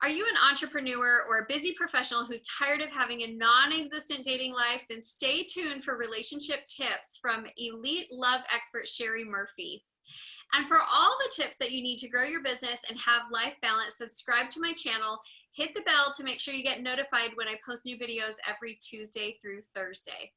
Are you an entrepreneur or a busy professional who's tired of having a non-existent dating life? Then stay tuned for relationship tips from elite love expert Sherry Murphy. And for all the tips that you need to grow your business and have life balance, subscribe to my channel, hit the bell to make sure you get notified when I post new videos every Tuesday through Thursday.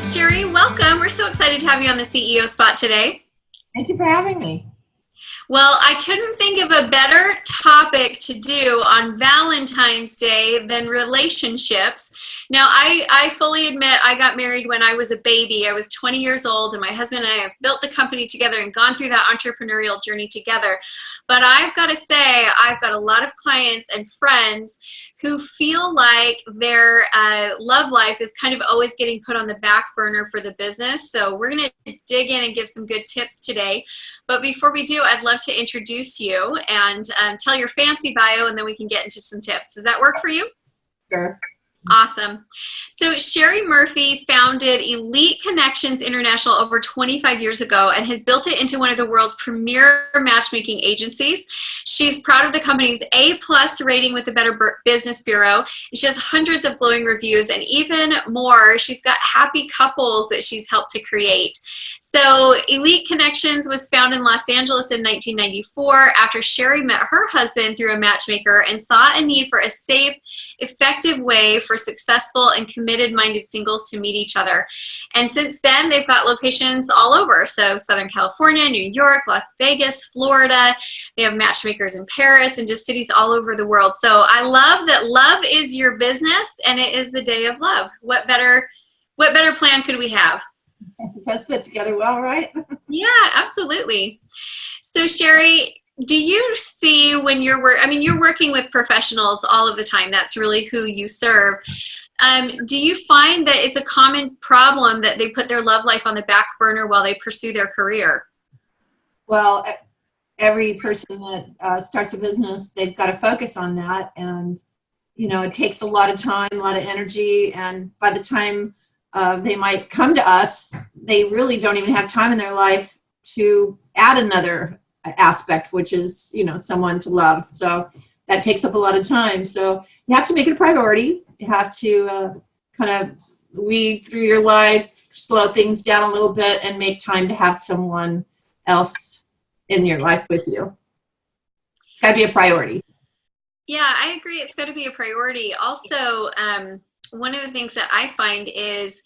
Sherry, welcome. We're so excited to have you on the CEO spot today. Thank you for having me. Well, I couldn't think of a better topic to do on Valentine's Day than relationships. Now, I fully admit I got married when I was a baby. I was 20 years old, and my husband and I have built the company together and gone through that entrepreneurial journey together. But I've got to say, I've got a lot of clients and friends who feel like their love life is kind of always getting put on the back burner for the business. So we're going to dig in and give some good tips today. But before we do, I'd love to introduce you and tell your fancy bio, and then we can get into some tips. Does that work for you? Sure. Awesome. So Sherry Murphy founded Elite Connections International over 25 years ago and has built it into one of the world's premier matchmaking agencies. She's proud of the company's A+ rating with the Better Business Bureau. She has hundreds of glowing reviews, and even more, she's got happy couples that she's helped to create. So Elite Connections was founded in Los Angeles in 1994 after Sherry met her husband through a matchmaker and saw a need for a safe, effective way for successful and committed-minded singles to meet each other. And since then, they've got locations all over. So Southern California, New York, Las Vegas, Florida. They have matchmakers in Paris and just cities all over the world. So I love that love is your business and it is the day of love. What better plan could we have? It does fit together well, right? Yeah, absolutely. So Sherry, do you see when you're working with professionals all of the time? That's really who you serve. Do you find that it's a common problem that they put their love life on the back burner while they pursue their career? Well, every person that starts a business, they've got to focus on that. And, it takes a lot of time, a lot of energy. And by the time they might come to us, they really don't even have time in their life to add another aspect, which is, someone to love. So that takes up a lot of time. So you have to make it a priority. You have to kind of weed through your life, slow things down a little bit, and make time to have someone else in your life with you. It's got to be a priority. Yeah, I agree. It's got to be a priority. Also, one of the things that I find is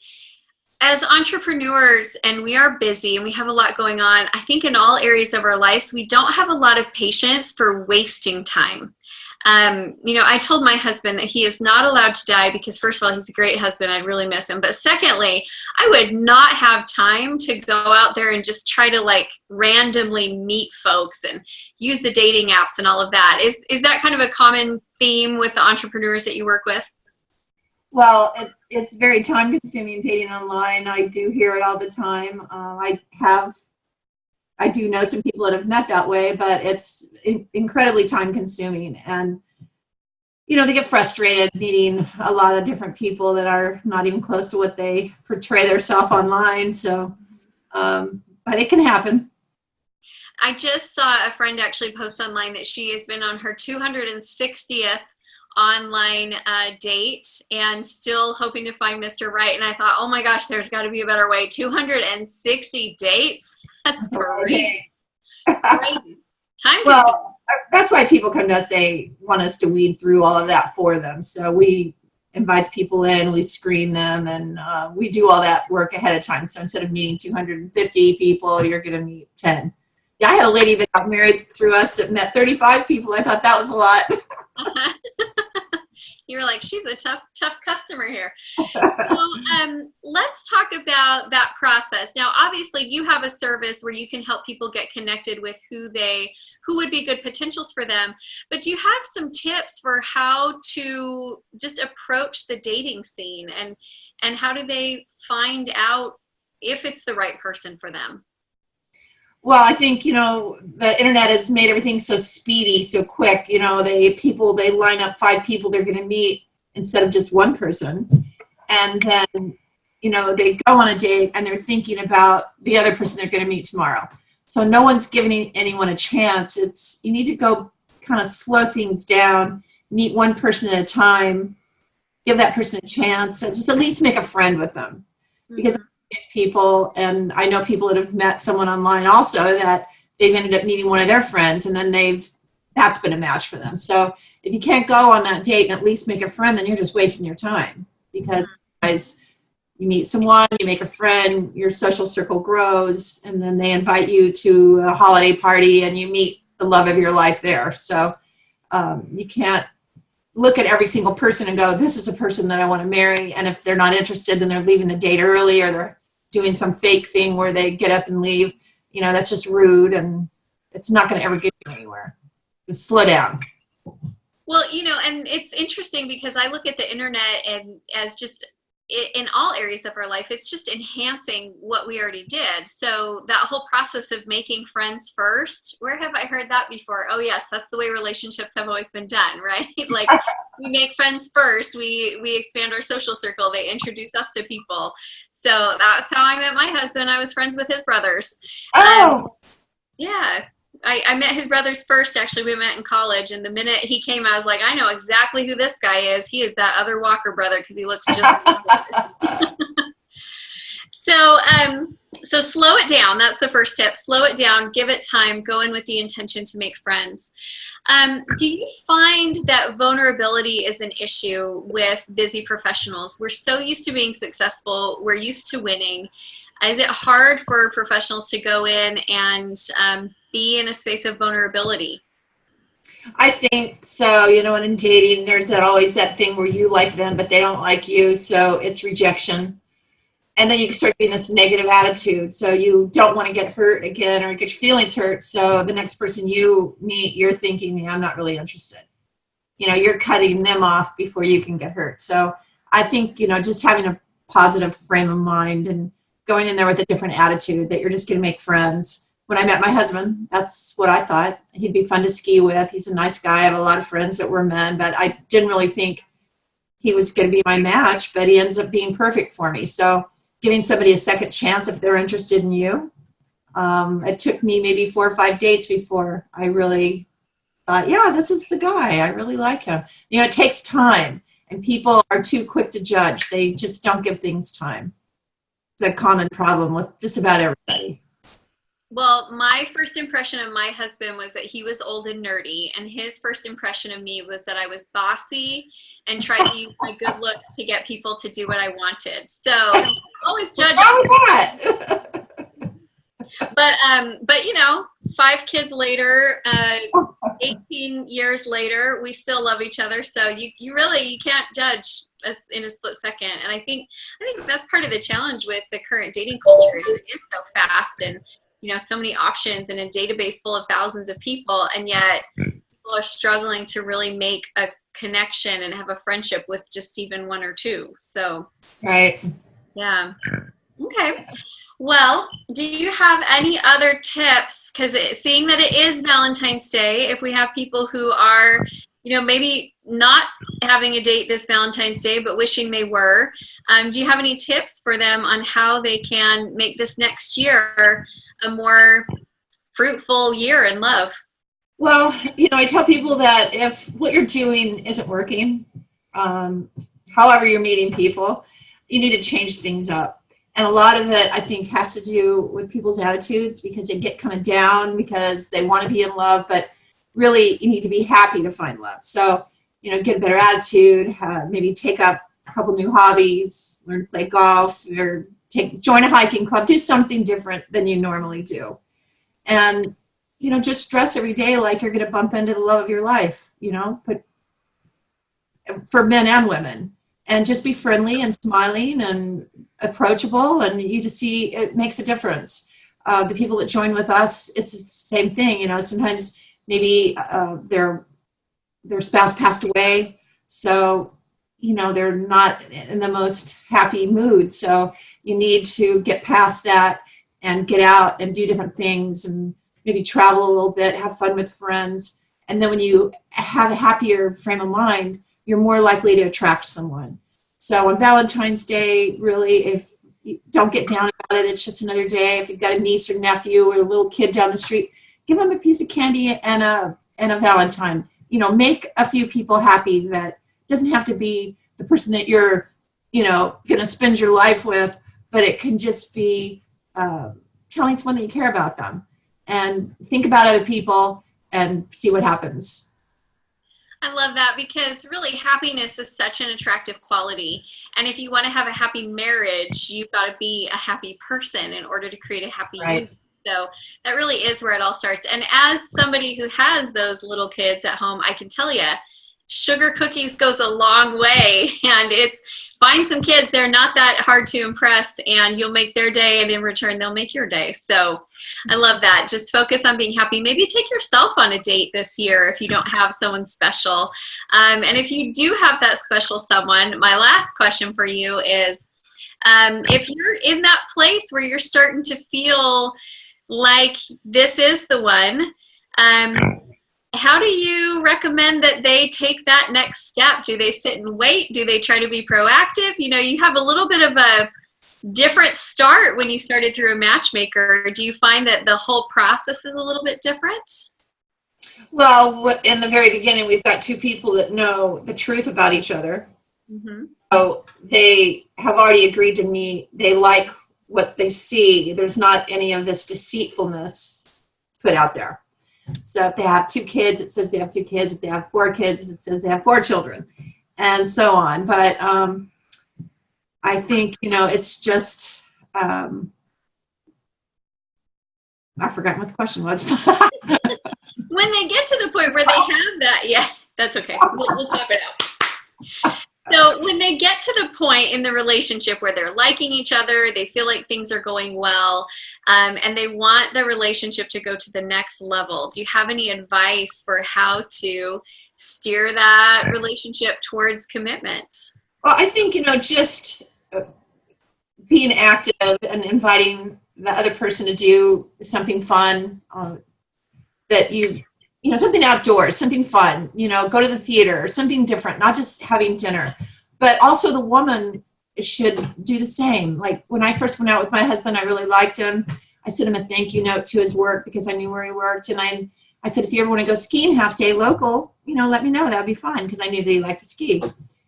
as entrepreneurs, and we are busy and we have a lot going on, I think in all areas of our lives, we don't have a lot of patience for wasting time. I told my husband that he is not allowed to die because, first of all, he's a great husband. I'd really miss him. But secondly, I would not have time to go out there and just try to randomly meet folks and use the dating apps and all of that. Is that kind of a common theme with the entrepreneurs that you work with? Well, it's very time consuming dating online. I do hear it all the time. I do know some people that have met that way, but it's incredibly time consuming. And, they get frustrated meeting a lot of different people that are not even close to what they portray themselves online. So, but it can happen. I just saw a friend actually post online that she has been on her 260th online date and still hoping to find Mr. Right. And I thought, oh my gosh, there's got to be a better way. 260 dates? That's great. Great. Well, that's why people come to us, they want us to weed through all of that for them. So we invite people in, we screen them, and we do all that work ahead of time. So instead of meeting 250 people, you're going to meet 10. Yeah, I had a lady that got married through us that met 35 people. I thought that was a lot. You're like, she's a tough customer here. So let's talk about that process. Now, obviously, you have a service where you can help people get connected with who would be good potentials for them. But do you have some tips for how to just approach the dating scene, and how do they find out if it's the right person for them? Well, I think, the internet has made everything so speedy, so quick. They line up 5 people they're going to meet instead of just one person. And then, they go on a date and they're thinking about the other person they're going to meet tomorrow. So no one's giving anyone a chance. You need to go kind of slow things down, meet one person at a time, give that person a chance, and just at least make a friend with them. Because there's people, and I know people that have met someone online also, that they've ended up meeting one of their friends, and then that's been a match for them. So if you can't go on that date and at least make a friend, then you're just wasting your time. Because otherwise, you meet someone, you make a friend, your social circle grows, and then they invite you to a holiday party and you meet the love of your life there. So you can't look at every single person and go, this is a person that I want to marry. And if they're not interested, then they're leaving the date early, or they're doing some fake thing where they get up and leave. That's just rude, and it's not going to ever get you anywhere. Just slow down. Well, and it's interesting because I look at the internet and as just in all areas of our life, it's just enhancing what we already did. So that whole process of making friends first, where have I heard that before? Oh yes, that's the way relationships have always been done, right? Like we make friends first, we expand our social circle, they introduce us to people. So that's how I met my husband. I was friends with his brothers. Oh. Yeah. I met his brothers first. Actually, we met in college, and the minute he came, I was like, I know exactly who this guy is. He is that other Walker brother because he looks just So slow it down. That's the first tip. Slow it down, give it time, go in with the intention to make friends. Do you find that vulnerability is an issue with busy professionals? We're so used to being successful. We're used to winning. Is it hard for professionals to go in and be in a space of vulnerability? I think so. And in dating, there's always that thing where you like them, but they don't like you. So it's rejection. And then you can start getting this negative attitude. So you don't want to get hurt again or get your feelings hurt. So the next person you meet, you're thinking, yeah, I'm not really interested. You're cutting them off before you can get hurt. So I think, just having a positive frame of mind and going in there with a different attitude that you're just going to make friends. When I met my husband, that's what I thought. He'd be fun to ski with. He's a nice guy. I have a lot of friends that were men, but I didn't really think he was going to be my match, but he ends up being perfect for me. So giving somebody a second chance if they're interested in you. It took me maybe 4 or 5 dates before I really thought, yeah, this is the guy. I really like him. It takes time, and people are too quick to judge. They just don't give things time. It's a common problem with just about everybody. Well, my first impression of my husband was that he was old and nerdy, and his first impression of me was that I was bossy and tried to use my good looks to get people to do what I wanted. So always judge. What's wrong with that? But 5 kids later, 18 years later, we still love each other. So you really can't judge us in a split second. And I think that's part of the challenge with the current dating culture is it is so fast and so many options and a database full of thousands of people, and yet people are struggling to really make a connection and have a friendship with just even 1 or 2. So right. Yeah. Okay. Well, do you have any other tips? Because seeing that it is Valentine's Day, if we have people who are, maybe not having a date this Valentine's Day, but wishing they were, do you have any tips for them on how they can make this next year a more fruitful year in love? Well, I tell people that if what you're doing isn't working, however you're meeting people, you need to change things up. And a lot of it, I think, has to do with people's attitudes, because they get kind of down because they want to be in love, but really you need to be happy to find love. So, get a better attitude, maybe take up a couple new hobbies, learn to play golf, or join a hiking club, do something different than you normally do. And, just dress every day like you're going to bump into the love of your life, for men and women. And just be friendly and smiling and approachable, and you just see it makes a difference. The people that join with us, it's the same thing. You know, sometimes maybe their spouse passed away, so you know they're not in the most happy mood. So you need to get past that and get out and do different things, and maybe travel a little bit, have fun with friends. And then when you have a happier frame of mind, you're more likely to attract someone. So on Valentine's Day, really, if you don't get down about it, it's just another day. If you've got a niece or nephew or a little kid down the street, give them a piece of candy and a Valentine. You know, make a few people happy. That doesn't have to be the person that you're, you know, going to spend your life with, but it can just be telling someone that you care about them, and think about other people and see what happens. I love that, because really happiness is such an attractive quality. And if you want to have a happy marriage, you've got to be a happy person in order to create a happy Right. union. So that really is where it all starts. And as somebody who has those little kids at home, I can tell you, sugar cookies goes a long way. And it's find some kids, they're not that hard to impress, and you'll make their day, and in return they'll make your day. So I love that. Just focus on being happy. Maybe take yourself on a date this year if you don't have someone special. And if you do have that special someone, my last question for you is, if you're in that place where you're starting to feel like this is the one, how do you recommend that they take that next step? Do they sit and wait? Do they try to be proactive? You know, you have a little bit of a different start when you started through a matchmaker. Do you find that the whole process is a little bit different? Well, in the very beginning, we've got two people that know the truth about each other. Mm-hmm. So they have already agreed to meet. They like what they see. There's not any of this deceitfulness put out there. So if they have 2 kids, it says they have 2 kids. If they have 4 kids, it says they have 4 children, and so on. But I think, you know, it's just, I've forgotten what the question was. When they get to the point where they have that, yeah, that's okay. We'll talk it out. So when they get to the point in the relationship where they're liking each other, they feel like things are going well, and they want the relationship to go to the next level, do you have any advice for how to steer that relationship towards commitment? Well, I think, you know, just being active and inviting the other person to do something fun, that you know, something outdoors, something fun, you know, go to the theater, something different, not just having dinner. But also the woman should do the same. Like when I first went out with my husband, I really liked him. I sent him a thank you note to his work because I knew where he worked. And I said, if you ever want to go skiing half day local, you know, let me know. That would be fun, because I knew that he liked to ski.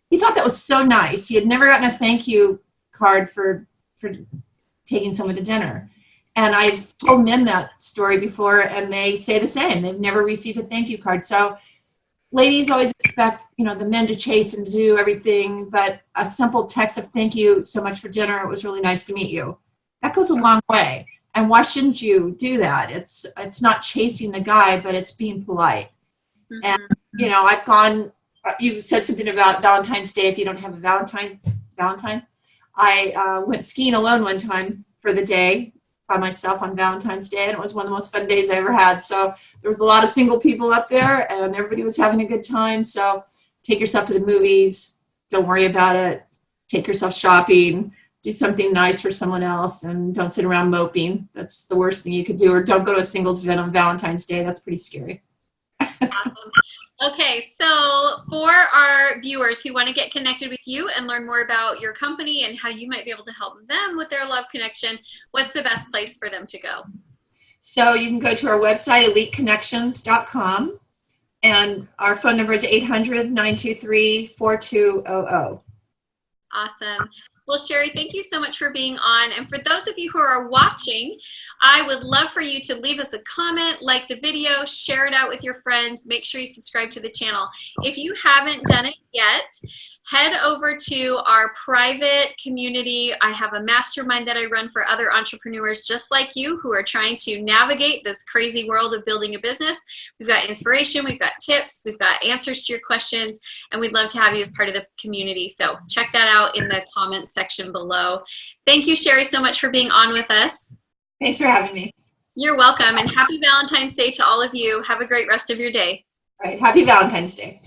He thought that was so nice. He had never gotten a thank you card for taking someone to dinner. And I've told men that story before, and they say the same. They've never received a thank you card. So ladies always expect, you know, the men to chase and do everything, but a simple text of thank you so much for dinner. It was really nice to meet you. That goes a long way. And why shouldn't you do that? It's not chasing the guy, but it's being polite. Mm-hmm. And, you know, I've gone, you said something about Valentine's Day if you don't have a Valentine. I went skiing alone one time for the day by myself on Valentine's Day, and it was one of the most fun days I ever had. So there was a lot of single people up there, and everybody was having a good time. So take yourself to the movies. Don't worry about it. Take yourself shopping. Do something nice for someone else, and don't sit around moping. That's the worst thing you could do. Or don't go to a singles event on Valentine's Day. That's pretty scary. Awesome. Okay, so for our viewers who want to get connected with you and learn more about your company and how you might be able to help them with their love connection, what's the best place for them to go? So you can go to our website, eliteconnections.com, and our phone number is 800-923-4200. Awesome. Well, Sherry, thank you so much for being on. And for those of you who are watching, I would love for you to leave us a comment, like the video, share it out with your friends. Make sure you subscribe to the channel. If you haven't done it yet, head over to our private community. I have a mastermind that I run for other entrepreneurs just like you who are trying to navigate this crazy world of building a business. We've got inspiration, we've got tips, we've got answers to your questions, and we'd love to have you as part of the community. So check that out in the comments section below. Thank you, Sherry, so much for being on with us. Thanks for having me. You're welcome, and happy Valentine's Day to all of you. Have a great rest of your day. All right. Happy Valentine's Day.